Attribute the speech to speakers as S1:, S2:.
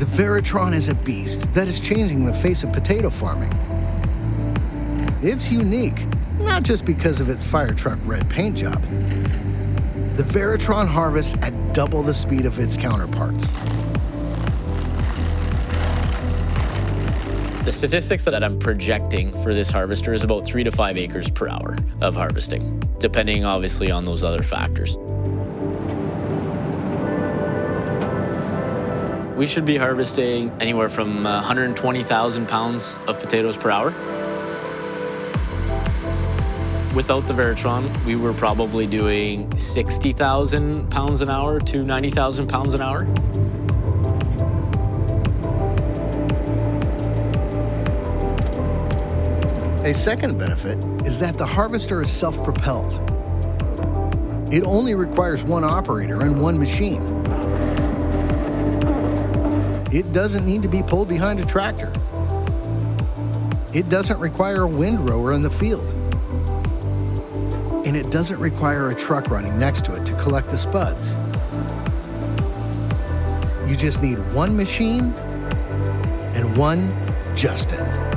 S1: The Veritron is a beast that is changing the face of potato farming. It's unique, not just because of its fire truck red paint job. The Veritron harvests at double the speed of its counterparts.
S2: The statistics that I'm projecting for this harvester is about 3 to 5 acres per hour of harvesting, depending obviously on those other factors. We should be harvesting anywhere from 120,000 pounds of potatoes per hour. Without the Veritron, we were probably doing 60,000 pounds an hour to 90,000 pounds an hour.
S1: A second benefit is that the harvester is self-propelled. It only requires one operator and one machine. It doesn't need to be pulled behind a tractor. It doesn't require a windrower in the field. And it doesn't require a truck running next to it to collect the spuds. You just need one machine and one Justin.